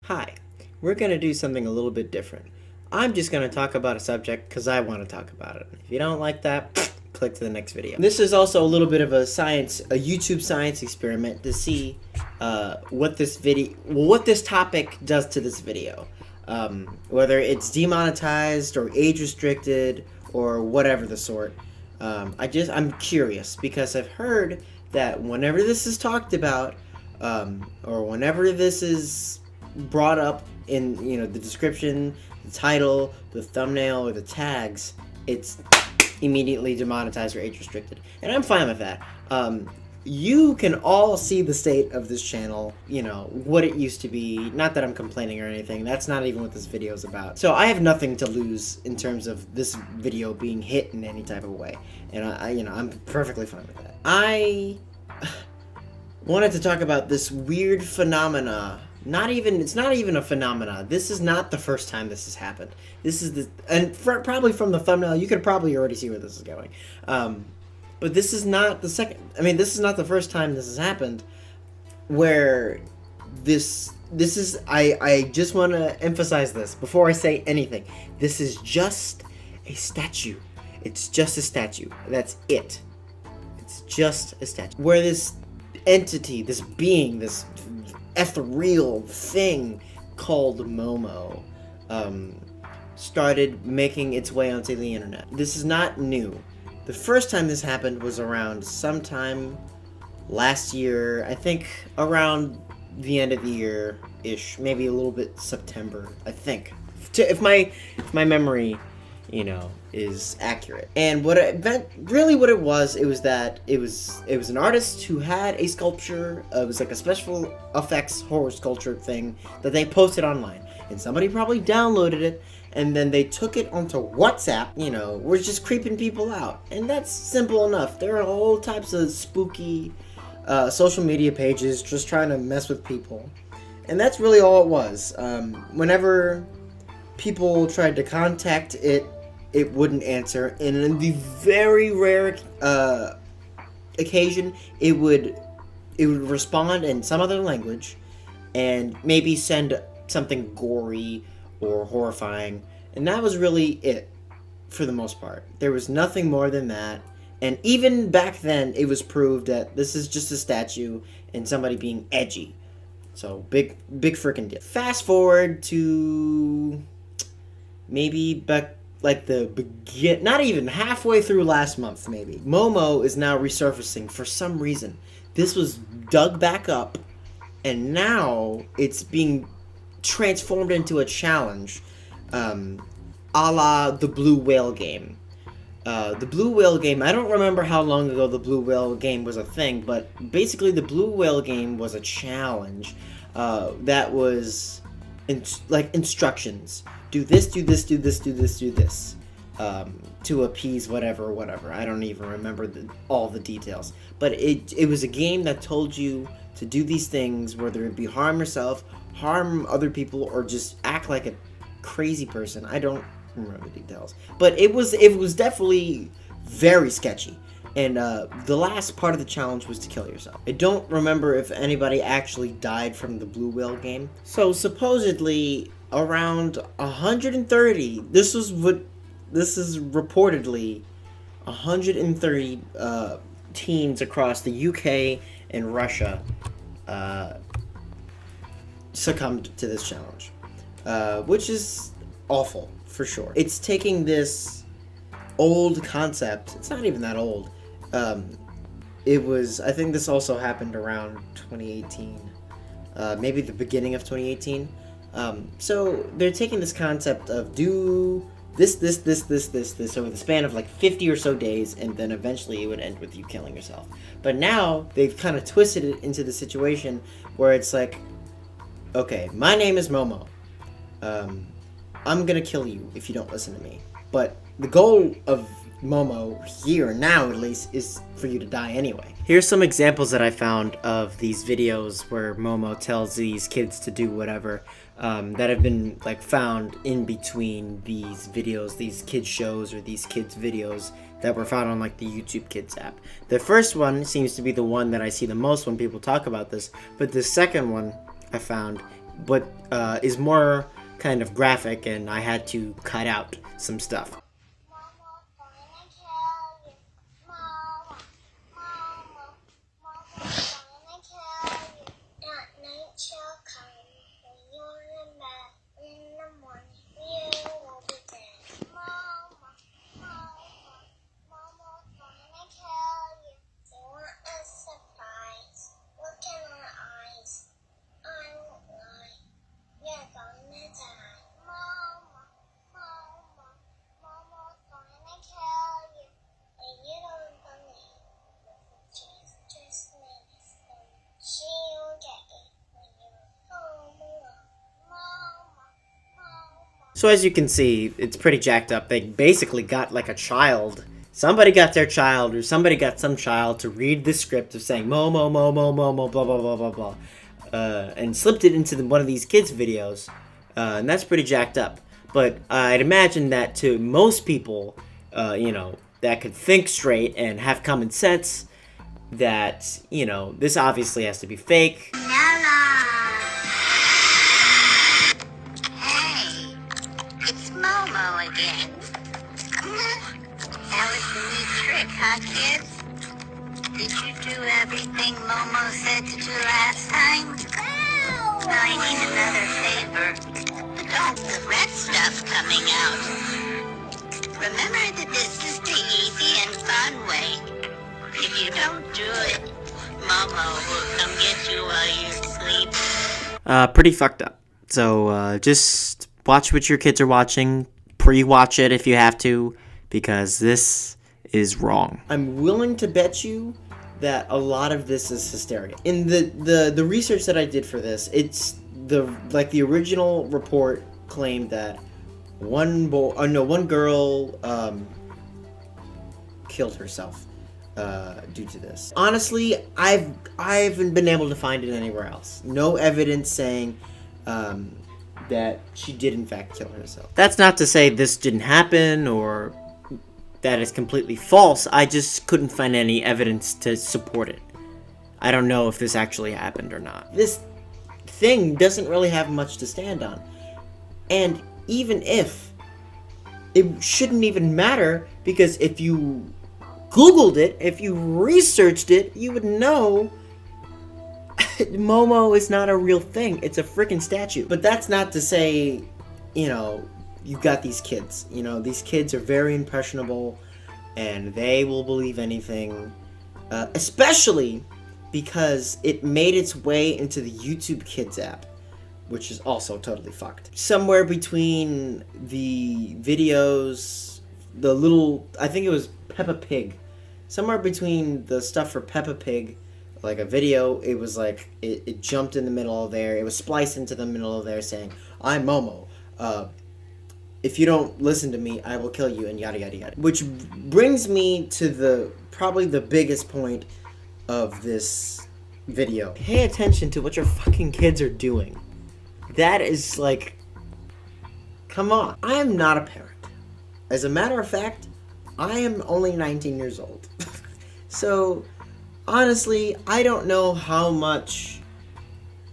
Hi, we're going to do something a little bit different. I'm just going to talk about a subject because I want to talk about it. If you don't like that, click to the next video. This is also a little bit of a YouTube science experiment to see what this topic does to this video. Whether it's demonetized or age restricted or whatever the sort. I'm curious because I've heard that whenever this is talked about, or whenever this is brought up in the description, the title, the thumbnail, or the tags, it's immediately demonetized or age restricted, and I'm fine with that. You can all see the state of this channel, what it used to be. Not that I'm complaining or anything. That's not even what this video is about. So I have nothing to lose in terms of this video being hit in any type of way, and I'm perfectly fine with that. I wanted to talk about this weird phenomena. It's not even a phenomena. This is not the first time this has happened. Probably from the thumbnail, you could probably already see where this is going. But this is not this is not the first time this has happened. Where I just want to emphasize this before I say anything. This is just a statue. It's just a statue. That's it. It's just a statue. Where this entity, this being, this ethereal thing called Momo started making its way onto the internet. This is not new. The first time this happened was around sometime last year, I think around the end of the year-ish, maybe a little bit September, I think. If my memory, is accurate. And what it was an artist who had a sculpture. It was like a special effects horror sculpture thing that they posted online, and somebody probably downloaded it, and then they took it onto WhatsApp. We're just creeping people out, and that's simple enough. There are all types of spooky social media pages just trying to mess with people, and that's really all it was. Whenever people tried to contact it, it wouldn't answer, and in the very rare occasion, it would respond in some other language, and maybe send something gory or horrifying, and that was really it for the most part. There was nothing more than that, and even back then, it was proved that this is just a statue and somebody being edgy. So big freaking deal. Fast forward to maybe back. Not even halfway through last month, maybe. Momo is now resurfacing for some reason. This was dug back up, and now it's being transformed into a challenge, a la the Blue Whale game. The Blue Whale game, I don't remember how long ago the Blue Whale game was a thing, but basically the Blue Whale game was a challenge that was instructions. Do this, do this, do this, do this, do this, to appease whatever. I don't even remember all the details. But it was a game that told you to do these things, whether it be harm yourself, harm other people, or just act like a crazy person. I don't remember the details. But it was definitely very sketchy. And the last part of the challenge was to kill yourself. I don't remember if anybody actually died from the Blue Whale game. So supposedly around 130. This is reportedly 130 teens across the UK and Russia succumbed to this challenge, which is awful for sure. It's taking this old concept. It's not even that old. I think this also happened around 2018, maybe the beginning of 2018. So they're taking this concept of do this over the span of like 50 or so days, and then eventually it would end with you killing yourself. But now they've kind of twisted it into the situation where it's like, okay, my name is Momo. I'm gonna kill you if you don't listen to me. But the goal of Momo here now, at least, is for you to die anyway. Here's some examples that I found of these videos where Momo tells these kids to do whatever, that have been found in between these videos, these kids shows, or these kids videos that were found on the YouTube Kids app. The first one seems to be the one that I see the most when people talk about this, but the second one I found but is more kind of graphic, and I had to cut out some stuff. So as you can see, it's pretty jacked up. They basically got like a child. Somebody got their child, or somebody got some child to read the script of saying mo mo mo mo mo mo blah blah blah blah blah, and slipped it into one of these kids' videos, and that's pretty jacked up. But I'd imagine that to most people, that could think straight and have common sense, that this obviously has to be fake. Again. That was the new trick, huh, kids? Did you do everything Momo said to do last time? No! I need another favor. Don't the red stuff coming out. Remember that this is the easy and fun way. If you don't do it, Momo will come get you while you sleep. Pretty fucked up. So, just watch what your kids are watching. Pre-watch it if you have to, because this is wrong. I'm willing to bet you that a lot of this is hysteria. In the research that I did for this, it's the original report claimed that one girl killed herself due to this. Honestly, I haven't been able to find it anywhere else. No evidence saying that she did in fact kill herself. That's not to say this didn't happen or that it's completely false. I just couldn't find any evidence to support it. I don't know if this actually happened or not. This thing doesn't really have much to stand on. And even if, it shouldn't even matter, because if you Googled it, if you researched it, you would know Momo is not a real thing. It's a freaking statue. But that's not to say, you've got these kids. These kids are very impressionable, and they will believe anything. Especially because it made its way into the YouTube Kids app, which is also totally fucked. Somewhere between the videos, I think it was Peppa Pig. Somewhere between the stuff for Peppa Pig, like a video, it was like, it jumped in the middle of there, it was spliced into the middle of there saying, I'm Momo, if you don't listen to me, I will kill you, and yada yada yada. Which brings me to probably the biggest point of this video. Pay attention to what your fucking kids are doing. That is like, come on. I am not a parent. As a matter of fact, I am only 19 years old. So, honestly, I don't know how much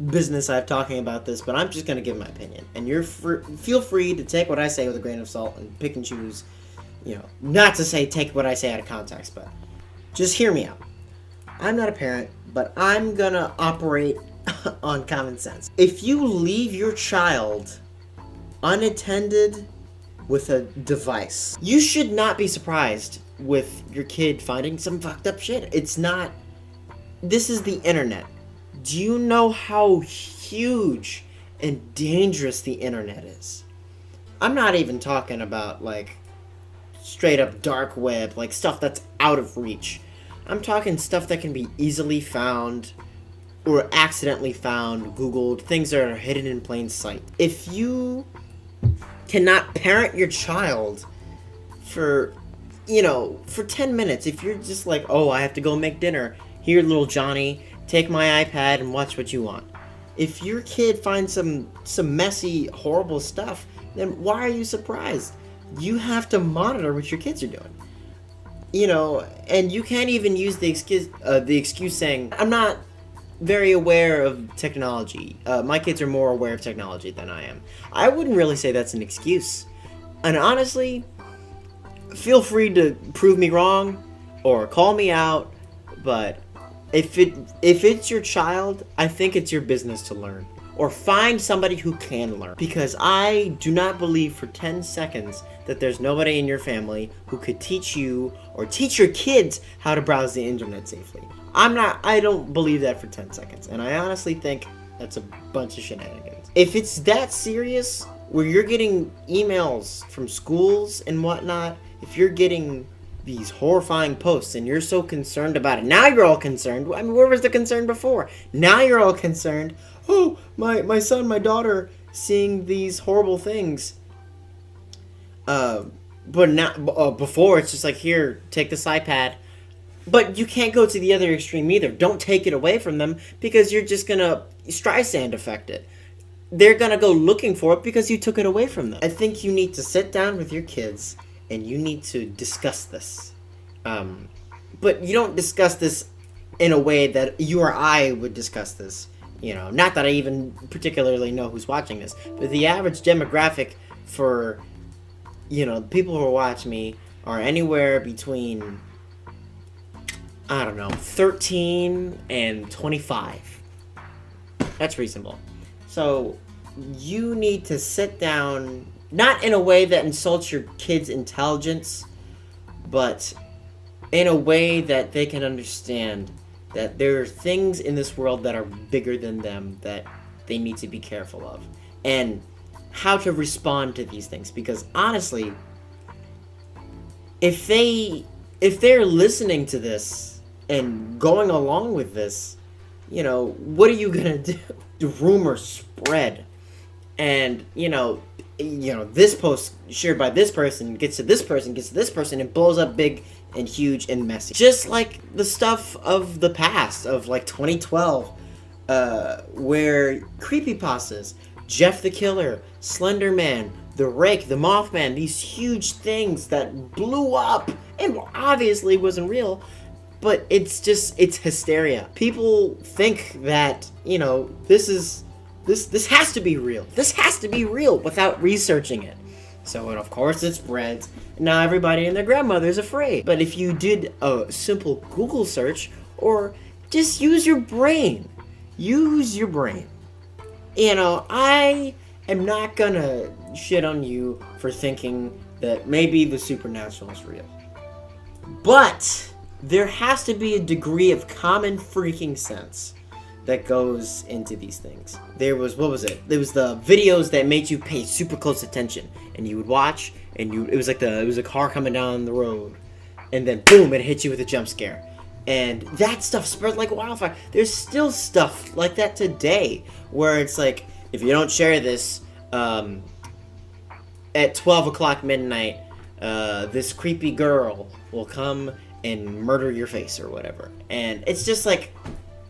business I have talking about this, but I'm just going to give my opinion. And feel free to take what I say with a grain of salt and pick and choose, not to say take what I say out of context, but just hear me out. I'm not a parent, but I'm going to operate on common sense. If you leave your child unattended with a device, you should not be surprised with your kid finding some fucked up shit. This is the internet. Do you know how huge and dangerous the internet is? I'm not even talking about like straight up dark web, like stuff that's out of reach. I'm talking stuff that can be easily found or accidentally found, Googled, things that are hidden in plain sight. If you cannot parent your child for 10 minutes, if you're just like, oh, I have to go make dinner, here, little Johnny, take my iPad and watch what you want. If your kid finds some messy, horrible stuff, then why are you surprised? You have to monitor what your kids are doing. And you can't even use the excuse saying, I'm not very aware of technology. My kids are more aware of technology than I am. I wouldn't really say that's an excuse. And honestly, feel free to prove me wrong or call me out, but if it's your child, I think it's your business to learn. Or find somebody who can learn. Because I do not believe for 10 seconds that there's nobody in your family who could teach you or teach your kids how to browse the internet safely. I don't believe that for 10 seconds. And I honestly think that's a bunch of shenanigans. If it's that serious, where you're getting emails from schools and whatnot, if you're getting these horrifying posts and you're so concerned about it, now you're all concerned. I mean, where was the concern before? Now you're all concerned. Oh, my son, my daughter, seeing these horrible things. But now, before, it's just like, here, take this iPad. But you can't go to the other extreme either. Don't take it away from them, because you're just gonna Streisand affect it. They're gonna go looking for it because you took it away from them. I think you need to sit down with your kids and you need to discuss this. But you don't discuss this in a way that you or I would discuss this. You know, not that I even particularly know who's watching this, but the average demographic for, you know, people who watch me are anywhere between, I don't know, 13 and 25. That's reasonable. So you need to sit down, not in a way that insults your kids' intelligence, but in a way that they can understand that there are things in this world that are bigger than them that they need to be careful of, and how to respond to these things. Because honestly, if they're listening to this and going along with this, you know, what are you gonna do? The rumors spread, and you know, this post shared by this person gets to this person, gets to this person, and blows up big and huge and messy. Just like the stuff of the past, of like 2012, where creepypastas, Jeff the Killer, Slender Man, The Rake, The Mothman, these huge things that blew up and obviously wasn't real, but it's hysteria. People think that, you know, this has to be real. This has to be real without researching it. So, and of course it spreads. Now everybody and their grandmother's afraid. But if you did a simple Google search, or just use your brain. Use your brain. You know, I am not gonna shit on you for thinking that maybe the supernatural is real. But there has to be a degree of common freaking sense that goes into these things. There was, what was it? There was the videos that made you pay super close attention, and you would watch, and it was a car coming down the road, and then boom, it hit you with a jump scare. And that stuff spread like wildfire. There's still stuff like that today, where it's like, if you don't share this, at 12 o'clock midnight, this creepy girl will come and murder your face or whatever. And it's just like,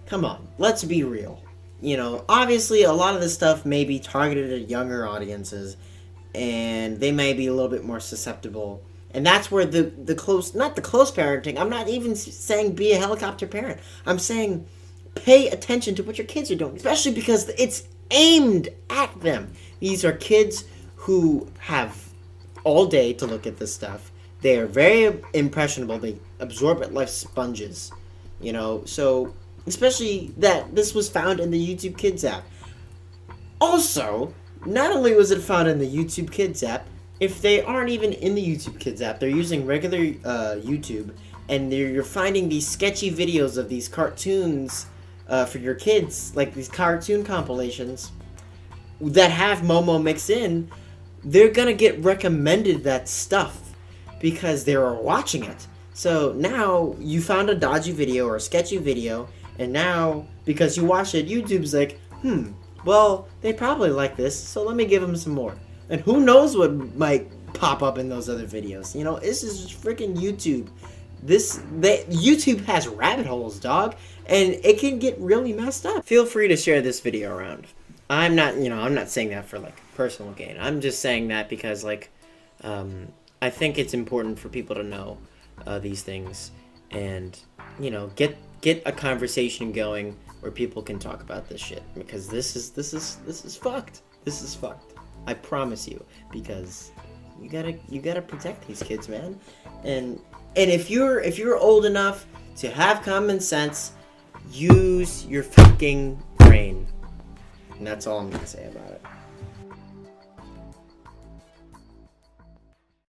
come on, let's be real. You know, obviously a lot of this stuff may be targeted at younger audiences, and they may be a little bit more susceptible. And that's where the close, not the close parenting, I'm not even saying be a helicopter parent. I'm saying pay attention to what your kids are doing, especially because it's aimed at them. These are kids who have all day to look at this stuff. They are very impressionable. They absorb it like sponges, you know. So, especially that this was found in the YouTube Kids app. Also, not only was it found in the YouTube Kids app, if they aren't even in the YouTube Kids app, they're using regular YouTube, and you're finding these sketchy videos of these cartoons for your kids, like these cartoon compilations that have Momo mixed in, they're gonna get recommended that stuff because they're watching it. So now you found a dodgy video or a sketchy video, and now because you watched it, YouTube's like, well, they probably like this, so let me give them some more. And who knows what might pop up in those other videos. You know, this is freaking YouTube. YouTube has rabbit holes, dog, and it can get really messed up. Feel free to share this video around. I'm not saying that for like personal gain. I'm just saying that because like, I think it's important for people to know these things, and you know, get a conversation going where people can talk about this shit, because this is fucked. This is fucked. I promise you, because you gotta protect these kids, man. And if you're old enough to have common sense, use your fucking brain. And that's all I'm gonna say about it.